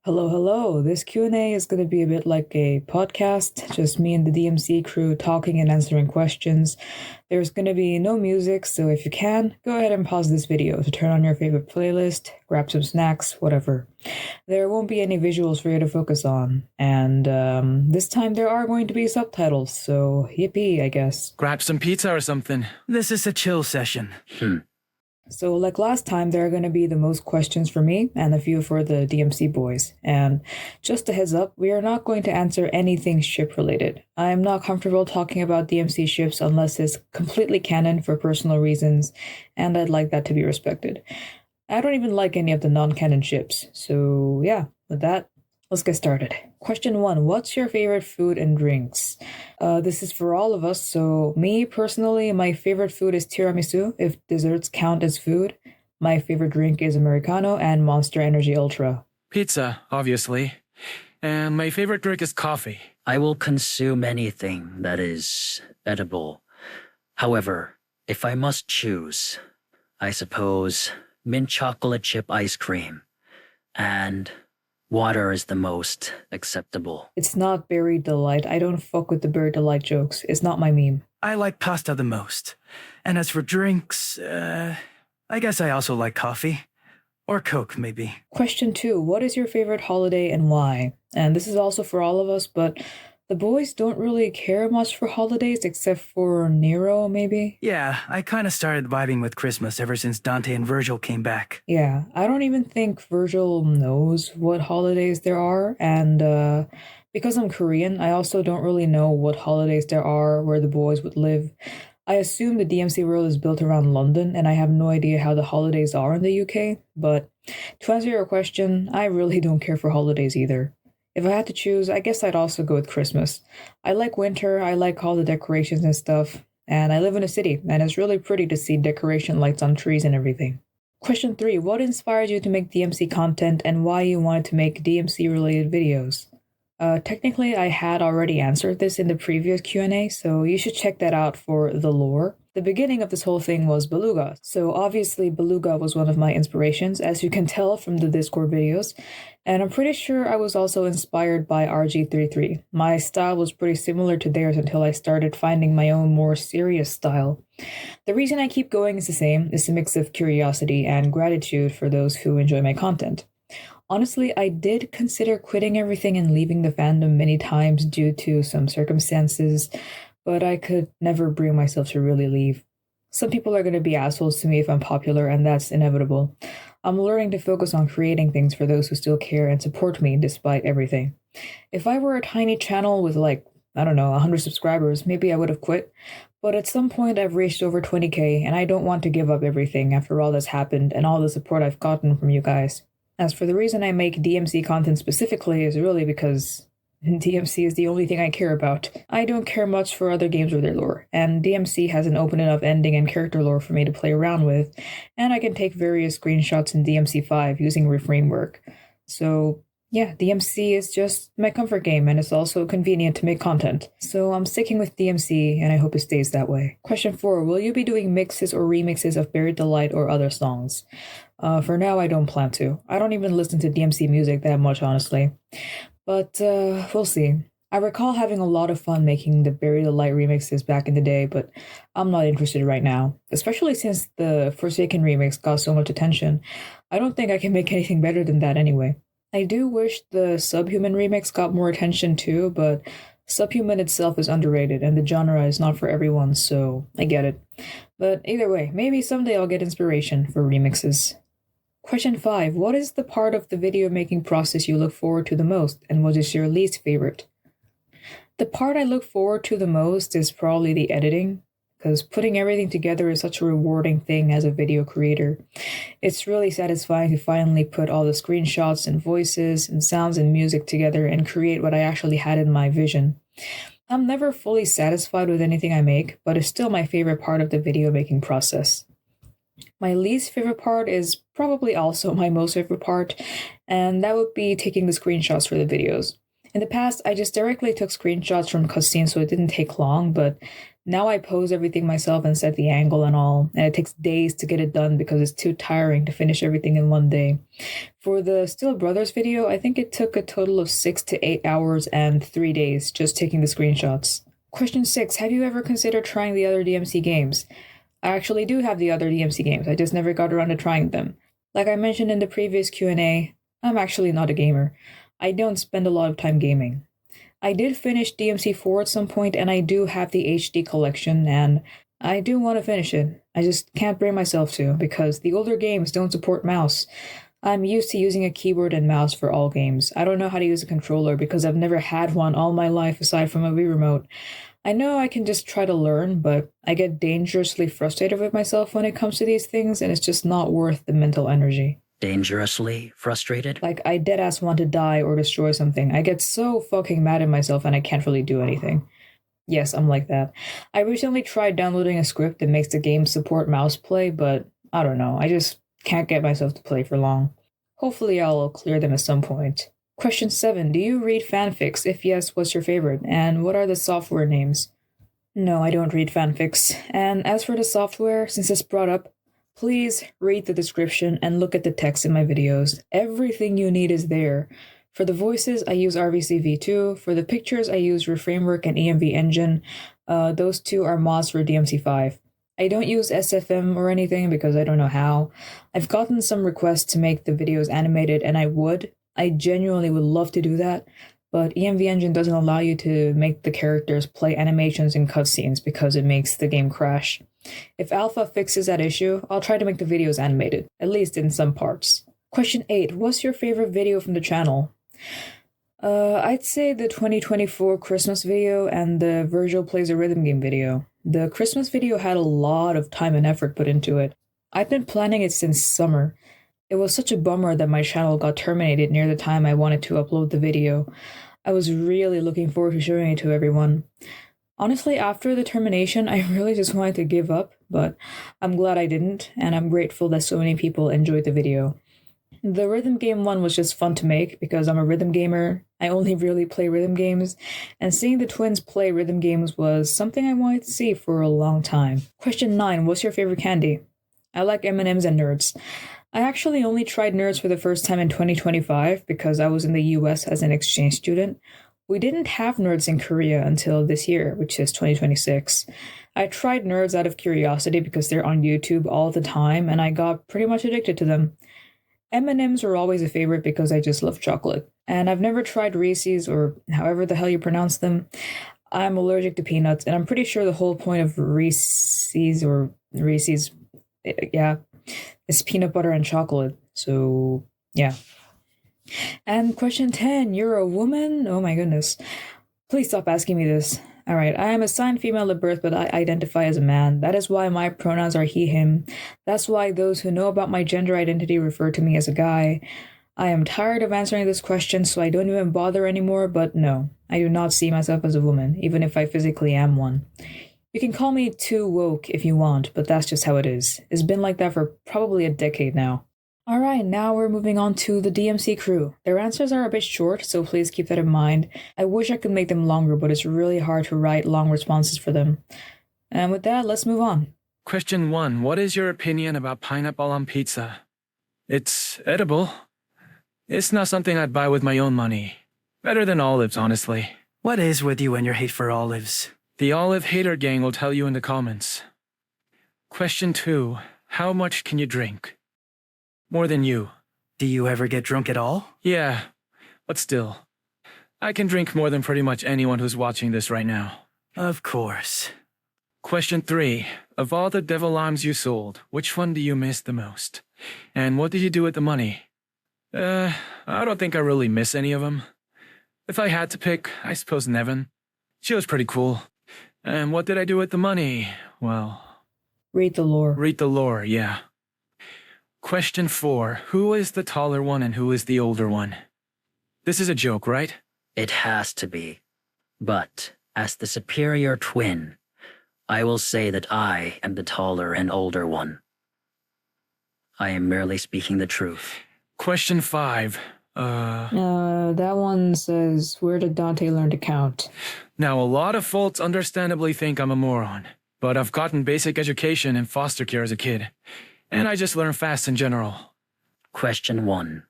Hello, hello. This Q&A is going to be a bit like a podcast, just me and the DMC crew talking and answering questions. There's going to be no music, so if you can, go ahead and pause this video to turn on your favorite playlist, grab some snacks, whatever. There won't be any visuals for you to focus on, and this time there are going to be subtitles, so yippee, I guess. Grab some pizza or something. This is a chill session. So like last time, there are going to be the most questions for me and a few for the DMC boys. And just a heads up, we are not going to answer anything ship related. I am not comfortable talking about DMC ships unless it's completely canon for personal reasons, and I'd like that to be respected. I don't even like any of the non-canon ships. So yeah, with that, let's get started. Question 1. What's your favorite food and drinks? This is for all of us, so me personally, my favorite food is tiramisu, if desserts count as food. My favorite drink is Americano and Monster Energy Ultra. Pizza, obviously. And my favorite drink is coffee. I will consume anything that is edible. However, if I must choose, I suppose mint chocolate chip ice cream and water is the most acceptable. It's not Berry Delight. I don't fuck with the Berry Delight jokes. It's not my meme. I like pasta the most. And as for drinks, I guess I also like coffee. Or Coke, maybe. Question 2. What is your favorite holiday and why? And this is also for all of us, but the boys don't really care much for holidays except for Nero, maybe? Yeah, I kind of started vibing with Christmas ever since Dante and Vergil came back. Yeah, I don't even think Vergil knows what holidays there are, and because I'm Korean, I also don't really know what holidays there are where the boys would live. I assume the DMC world is built around London, and I have no idea how the holidays are in the UK, but to answer your question, I really don't care for holidays either. If I had to choose, I guess I'd also go with Christmas. I like winter, I like all the decorations and stuff, and I live in a city, and it's really pretty to see decoration lights on trees and everything. Question 3. What inspired you to make DMC content and why you wanted to make DMC-related videos? Technically, I had already answered this in the previous Q&A, so you should check that out for the lore. The beginning of this whole thing was Beluga, so obviously Beluga was one of my inspirations, as you can tell from the Discord videos, and I'm pretty sure I was also inspired by RG33. My style was pretty similar to theirs until I started finding my own more serious style. The reason I keep going is the same, it's a mix of curiosity and gratitude for those who enjoy my content. Honestly, I did consider quitting everything and leaving the fandom many times due to some circumstances, but I could never bring myself to really leave. Some people are going to be assholes to me if I'm popular, and that's inevitable. I'm learning to focus on creating things for those who still care and support me despite everything. If I were a tiny channel with 100 subscribers, maybe I would have quit. But at some point I've reached over 20k, and I don't want to give up everything after all that's happened and all the support I've gotten from you guys. As for the reason I make DMC content specifically is really because DMC is the only thing I care about. I don't care much for other games or their lore, and DMC has an open enough ending and character lore for me to play around with, and I can take various screenshots in DMC5 using Reframework. So yeah, DMC is just my comfort game, and it's also convenient to make content. So I'm sticking with DMC, and I hope it stays that way. Question 4. Will you be doing mixes or remixes of Buried Delight or other songs? For now, I don't plan to. I don't even listen to DMC music that much, honestly. But we'll see. I recall having a lot of fun making the Buried Delight remixes back in the day, but I'm not interested right now. Especially since the Forsaken remix got so much attention. I don't think I can make anything better than that anyway. I do wish the Subhuman remix got more attention too, but Subhuman itself is underrated and the genre is not for everyone, so I get it. But either way, maybe someday I'll get inspiration for remixes. Question 5. What is the part of the video making process you look forward to the most, and what is your least favorite? The part I look forward to the most is probably the editing, because putting everything together is such a rewarding thing as a video creator. It's really satisfying to finally put all the screenshots and voices and sounds and music together and create what I actually had in my vision. I'm never fully satisfied with anything I make, but it's still my favorite part of the video making process. My least favorite part is probably also my most favorite part, and that would be taking the screenshots for the videos. In the past, I just directly took screenshots from cutscenes so it didn't take long, but now I pose everything myself and set the angle and all, and it takes days to get it done because it's too tiring to finish everything in one day. For the Still Brothers video, I think it took a total of 6 to 8 hours and 3 days just taking the screenshots. Question 6. Have you ever considered trying the other DMC games? I actually do have the other DMC games, I just never got around to trying them. Like I mentioned in the previous Q&A, I'm actually not a gamer. I don't spend a lot of time gaming. I did finish DMC4 at some point, and I do have the HD collection, and I do want to finish it. I just can't bring myself to, because the older games don't support mouse. I'm used to using a keyboard and mouse for all games. I don't know how to use a controller because I've never had one all my life aside from a Wii remote. I know I can just try to learn, but I get dangerously frustrated with myself when it comes to these things, and it's just not worth the mental energy. Dangerously frustrated? Like, I deadass want to die or destroy something. I get so fucking mad at myself and I can't really do anything. Yes, I'm like that. I recently tried downloading a script that makes the game support mouse play, but I don't know. I just can't get myself to play for long. Hopefully I'll clear them at some point. Question 7. Do you read fanfics? If yes, what's your favorite? And what are the software names? No, I don't read fanfics. And as for the software, since it's brought up, please read the description and look at the text in my videos. Everything you need is there. For the voices, I use 𝗧VC2. For the pictures, I use Reframework and EMV Engine. Those two are mods for DMC5. I don't use SFM or anything because I don't know how. I've gotten some requests to make the videos animated, and I genuinely would love to do that, but EMV Engine doesn't allow you to make the characters play animations in cutscenes because it makes the game crash. If Alpha fixes that issue, I'll try to make the videos animated, at least in some parts. Question 8. What's your favorite video from the channel? I'd say the 2024 Christmas video and the Vergil Plays a Rhythm Game video. The Christmas video had a lot of time and effort put into it. I've been planning it since summer. It was such a bummer that my channel got terminated near the time I wanted to upload the video. I was really looking forward to showing it to everyone. Honestly, after the termination, I really just wanted to give up, but I'm glad I didn't, and I'm grateful that so many people enjoyed the video. The rhythm game one was just fun to make because I'm a rhythm gamer. I only really play rhythm games, and seeing the twins play rhythm games was something I wanted to see for a long time. Question 9. What's your favorite candy? I like M&Ms and Nerds. I actually only tried Nerds for the first time in 2025 because I was in the US as an exchange student. We didn't have Nerds in Korea until this year, which is 2026. I tried Nerds out of curiosity because they're on YouTube all the time, and I got pretty much addicted to them. M&Ms were always a favorite because I just love chocolate. And I've never tried Reese's, or however the hell you pronounce them. I'm allergic to peanuts, and I'm pretty sure the whole point of Reese's, yeah, is peanut butter and chocolate. So, yeah. And question 10, you're a woman? Oh my goodness. Please stop asking me this. Alright, I am assigned female at birth, but I identify as a man. That is why my pronouns are he, him. That's why those who know about my gender identity refer to me as a guy. I am tired of answering this question, so I don't even bother anymore, but no, I do not see myself as a woman, even if I physically am one. You can call me too woke if you want, but that's just how it is. It's been like that for probably a decade now. Alright, now we're moving on to the DMC crew. Their answers are a bit short, so please keep that in mind. I wish I could make them longer, but it's really hard to write long responses for them. And with that, let's move on. Question 1. What is your opinion about pineapple on pizza? It's edible. It's not something I'd buy with my own money. Better than olives, honestly. What is with you and your hate for olives? The olive hater gang will tell you in the comments. Question 2. How much can you drink? More than you. Do you ever get drunk at all? Yeah, but still. I can drink more than pretty much anyone who's watching this right now. Of course. Question 3. Of all the devil limes you sold, which one do you miss the most? And what did you do with the money? I don't think I really miss any of them. If I had to pick, I suppose Nevin. She was pretty cool. And what did I do with the money? Well... Read the lore. Read the lore, yeah. Question 4. Who is the taller one and who is the older one? This is a joke, right? It has to be. But, as the superior twin, I will say that I am the taller and older one. I am merely speaking the truth. Question 5. That one says, where did Dante learn to count? Now, a lot of folks understandably think I'm a moron, but I've gotten basic education in foster care as a kid, and I just learn fast in general. Question 1.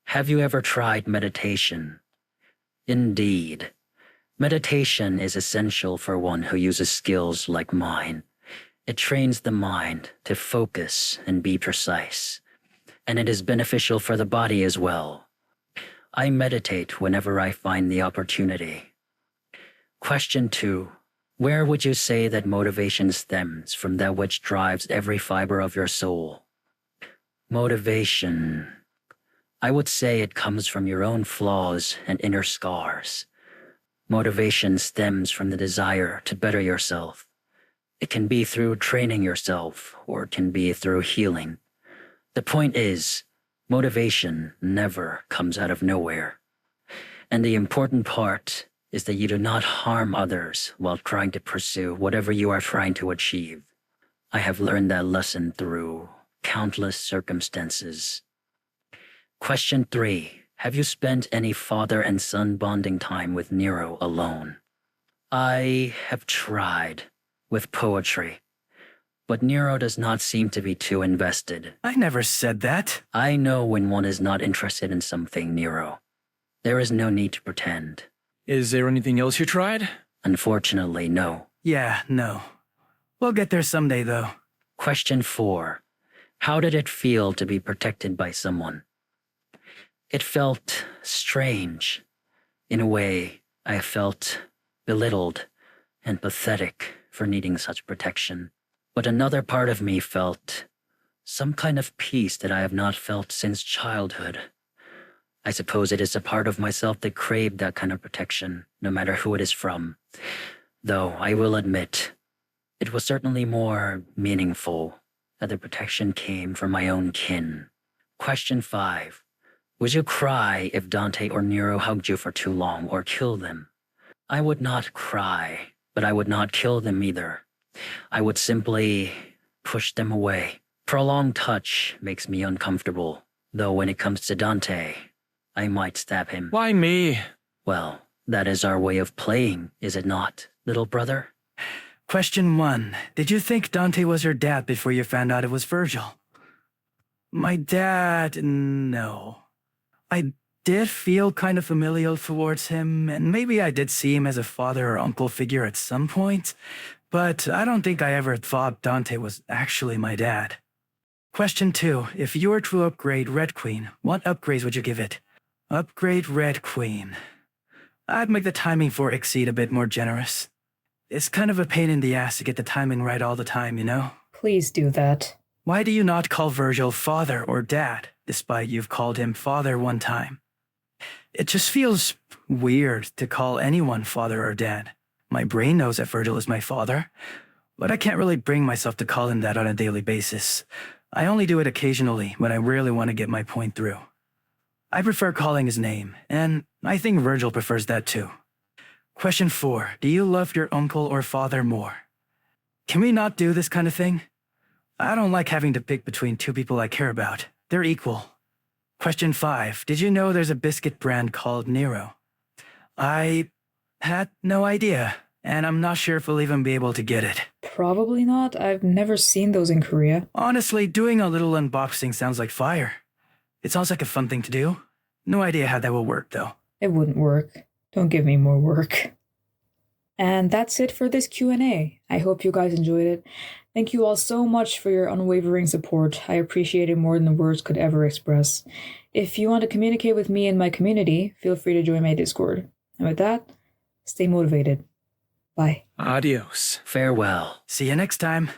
Have you ever tried meditation? Indeed. Meditation is essential for one who uses skills like mine. It trains the mind to focus and be precise, and it is beneficial for the body as well. I meditate whenever I find the opportunity. Question 2. Where would you say that motivation stems from that which drives every fiber of your soul? Motivation. I would say it comes from your own flaws and inner scars. Motivation stems from the desire to better yourself. It can be through training yourself, or it can be through healing. The point is, motivation never comes out of nowhere. And the important part is that you do not harm others while trying to pursue whatever you are trying to achieve. I have learned that lesson through countless circumstances. Question 3. Have you spent any father and son bonding time with Nero alone? I have tried with poetry, but Nero does not seem to be too invested. I never said that. I know when one is not interested in something, Nero. There is no need to pretend. Is there anything else you tried? Unfortunately, no. Yeah, no. We'll get there someday, though. Question 4. How did it feel to be protected by someone? It felt strange. In a way, I felt belittled and pathetic for needing such protection. But another part of me felt some kind of peace that I have not felt since childhood. I suppose it is a part of myself that craved that kind of protection, no matter who it is from. Though I will admit, it was certainly more meaningful that the protection came from my own kin. Question 5. Would you cry if Dante or Nero hugged you for too long or killed them? I would not cry, but I would not kill them either. I would simply push them away. Prolonged touch makes me uncomfortable, though when it comes to Dante, I might stab him. Why me? Well, that is our way of playing, is it not, little brother? Question 1. Did you think Dante was your dad before you found out it was Vergil? My dad, no. I did feel kind of familial towards him, and maybe I did see him as a father or uncle figure at some point, but I don't think I ever thought Dante was actually my dad. Question 2. If you were to upgrade Red Queen, what upgrades would you give it? Upgrade Red Queen. I'd make the timing for 𝗧cie a bit more generous. It's kind of a pain in the ass to get the timing right all the time, you know? Please do that. Why do you not call Vergil father or dad, despite you've called him father one time? It just feels weird to call anyone father or dad. My brain knows that Vergil is my father, but I can't really bring myself to call him that on a daily basis. I only do it occasionally when I really want to get my point through. I prefer calling his name, and I think Vergil prefers that too. Question 4. Do you love your uncle or father more? Can we not do this kind of thing? I don't like having to pick between two people I care about. They're equal. Question 5. Did you know there's a biscuit brand called Nero? I had no idea, and I'm not sure if we'll even be able to get it. Probably not. I've never seen those in Korea. Honestly, doing a little unboxing sounds like fire. It sounds like a fun thing to do. No idea how that will work, though. It wouldn't work. Don't give me more work. And that's it for this Q&A. I hope you guys enjoyed it. Thank you all so much for your unwavering support. I appreciate it more than the words could ever express. If you want to communicate with me and my community, feel free to join my Discord. And with that, stay motivated. Bye. Adios. Farewell. See you next time.